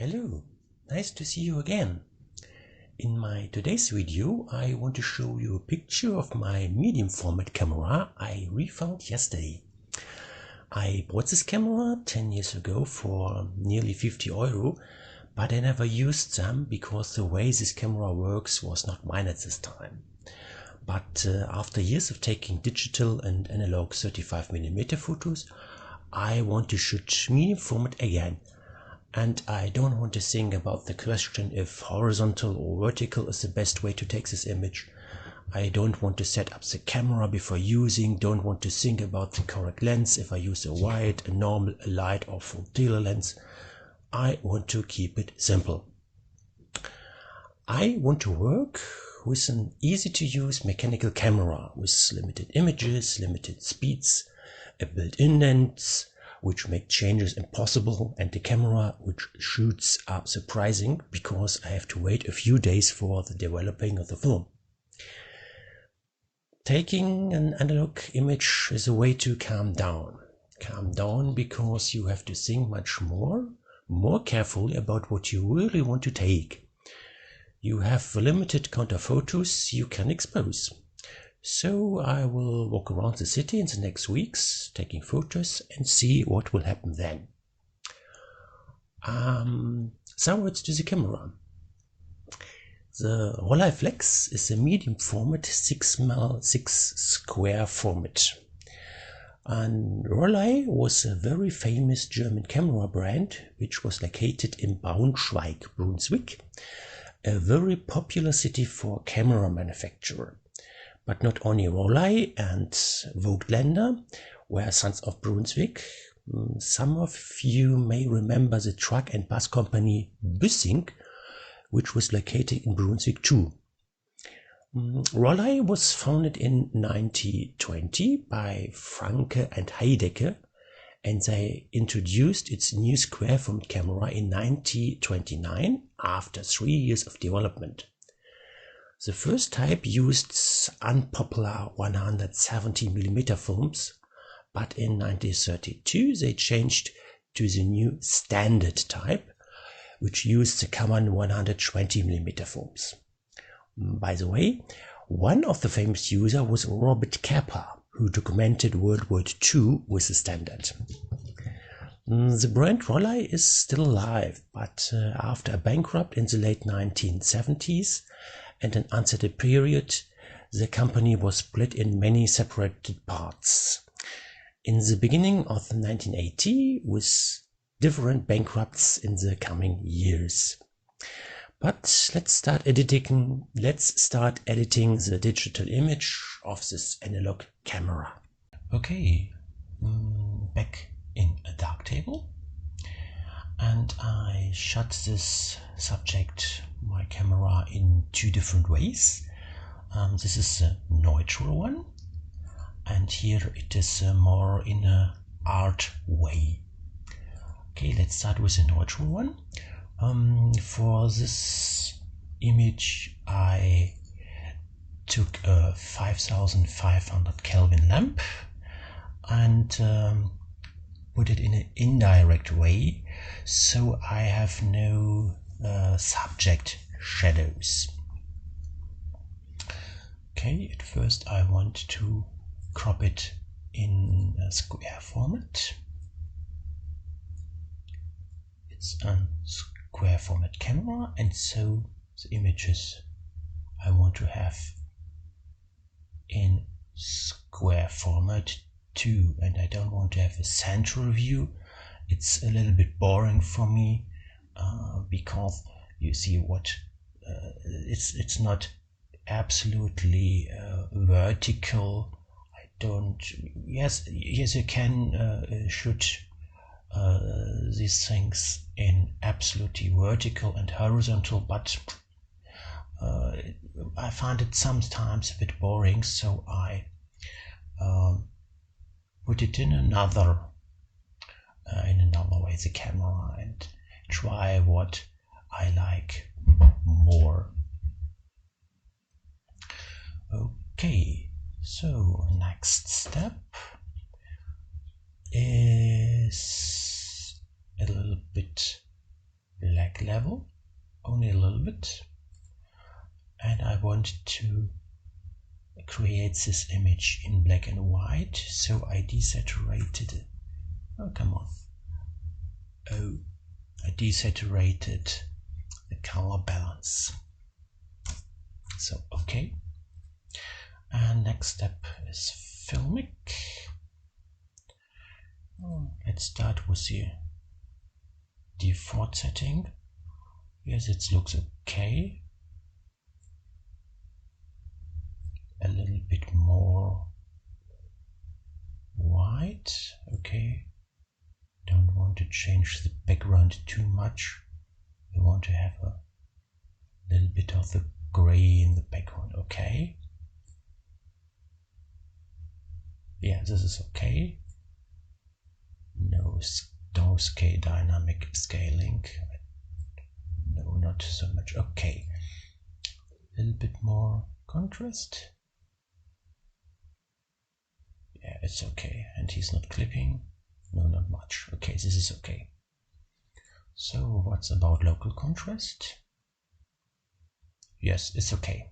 Hello, nice to see you again. In my today's video I want to show you a picture of my medium format camera I refound yesterday. I bought this camera 10 years ago for nearly 50 euro, but I never used them because the way this camera works was not mine at this time. But after years of taking digital and analog 35mm photos, I want to shoot medium format again. And I don't want to think about the question if horizontal or vertical is the best way to take this image. I don't want to set up the camera before using, don't want to think about the correct lens if I use a wide, a normal, a light or full lens. I want to keep it simple. I want to work with an easy to use mechanical camera with limited images, limited speeds, a built-in lens which make changes impossible, and the camera which shoots are surprising because I have to wait a few days for the developing of the film. Taking an analog image is a way to calm down. Calm down because you have to think much more carefully about what you really want to take. You have a limited count of photos you can expose. So I will walk around the city in the next weeks, taking photos and see what will happen then. Some words to the camera. The rolleiflex is a medium format 6x6 square format. And Rollei was a very famous German camera brand which was located in Braunschweig, Brunswick, a very popular city for camera manufacturer. But not only Rollei and Vogtländer were sons of Brunswick. Some of you may remember the truck and bus company Büssing, which was located in Brunswick too. Rollei was founded in 1920 by Franke and Heidecke, and they introduced its new square format camera in 1929 after 3 years of development. The first type used unpopular 170mm films, but in 1932 they changed to the new standard type, which used the common 120mm films. By the way, one of the famous users was Robert Capa, who documented World War II with the standard. The brand Rollei is still alive, but after a bankrupt in the late 1970s and an unsettled period, the company was split in many separated parts. In the beginning of 1980, with different bankrupts in the coming years. But let's start editing the digital image of this analog camera. Okay, back in a darktable, and I shot this subject, my camera, in two different ways. This is a neutral one, and here it is more in a art way. Okay, let's start with the neutral one. For this image I took a 5500 Kelvin lamp and put it in an indirect way, so I have no subject shadows. Okay, at first I want to crop it in a square format. It's a square format camera, and so the images I want to have in square format too, and I don't want to have a central view. It's a little bit boring for me because you see what it's not absolutely vertical. Yes, you can shoot these things in absolutely vertical and horizontal, but I find it sometimes a bit boring, so I put it in another way, the camera, and try what I like more. Okay, so next step is a little bit black back level, only a little bit, and I want to create this image in black and white, so I desaturated it. Oh, come on. Oh, I desaturated the color balance. So, okay. And next step is filmic. Let's start with the default setting. Yes, it looks okay. A little bit more white. Okay. Don't want to change the background too much. We want to have a little bit of the gray in the background. Okay. Yeah, this is okay. No scale, dynamic scaling. No, not so much. Okay. A little bit more contrast. Yeah, it's okay. And he's not clipping. No, not much. Okay, this is okay. So what's about local contrast? Yes, it's okay.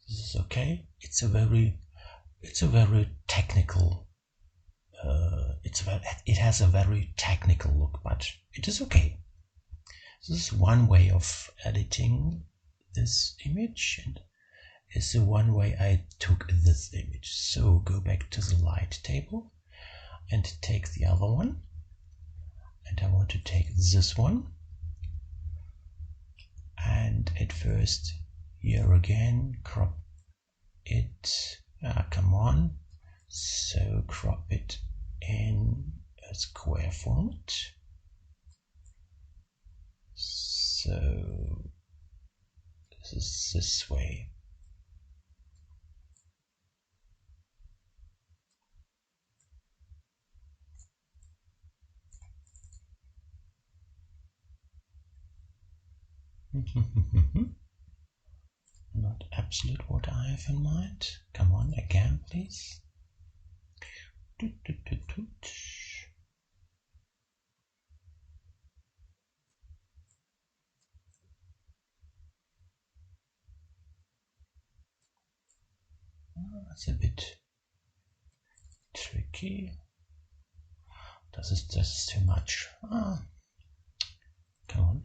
This is okay. It has a very technical look, but it is okay. This is one way of editing this image, and it's the one way I took this image. So go back to the light table and take the other one, and I want to take this one, and at first here again crop it. Come on, so crop it in a square format. So this is this way. Not absolute what I have in mind. Come on, again, please. That's a bit tricky. This is too much. Come on.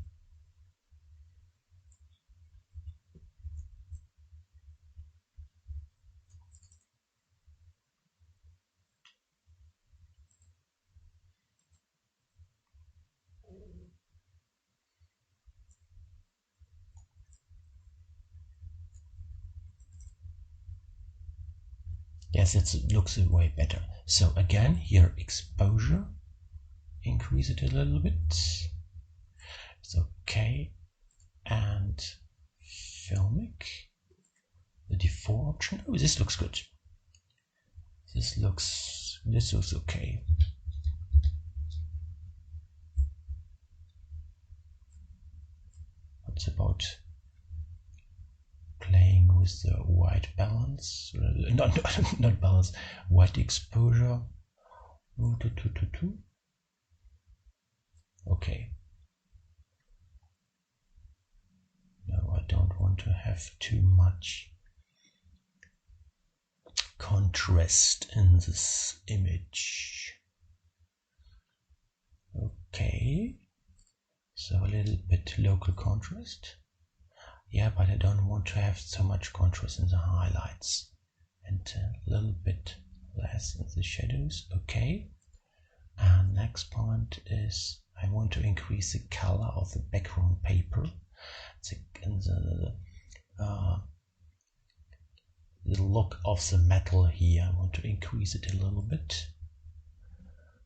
Yes, it looks way better. So again, here exposure, increase it a little bit. It's okay. And filmic, the default option. Oh, this looks good. This looks okay. What's about playing with the white balance? Not balance, white exposure. Okay. No, I don't want to have too much contrast in this image. Okay. So a little bit local contrast. Yeah, but I don't want to have so much contrast in the highlights, and a little bit less in the shadows. Okay. And next point is I want to increase the color of the background paper. The look of the metal here, I want to increase it a little bit.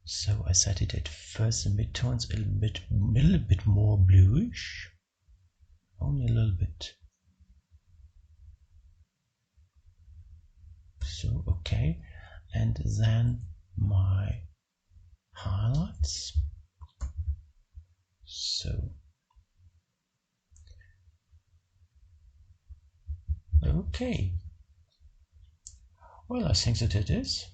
So I set it at first the midtones a little bit more bluish. Only a little bit. So okay, and then my highlights. So okay. Well, I think that it is.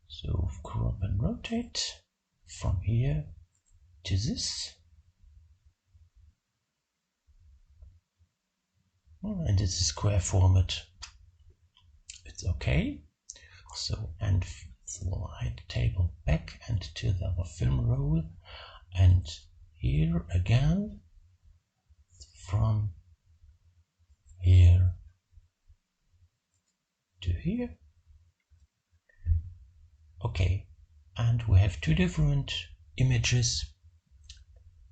So crop and rotate from here to this. And it's a square format. It's okay. So, and slide table back and to the other film roll, and here again from here to here. Okay, and we have two different images,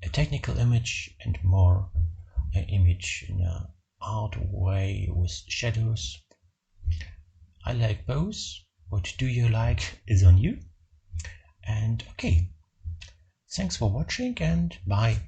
a technical image and more an image in a art way with shadows. I like both. What do you like is on you. And okay, thanks for watching and bye.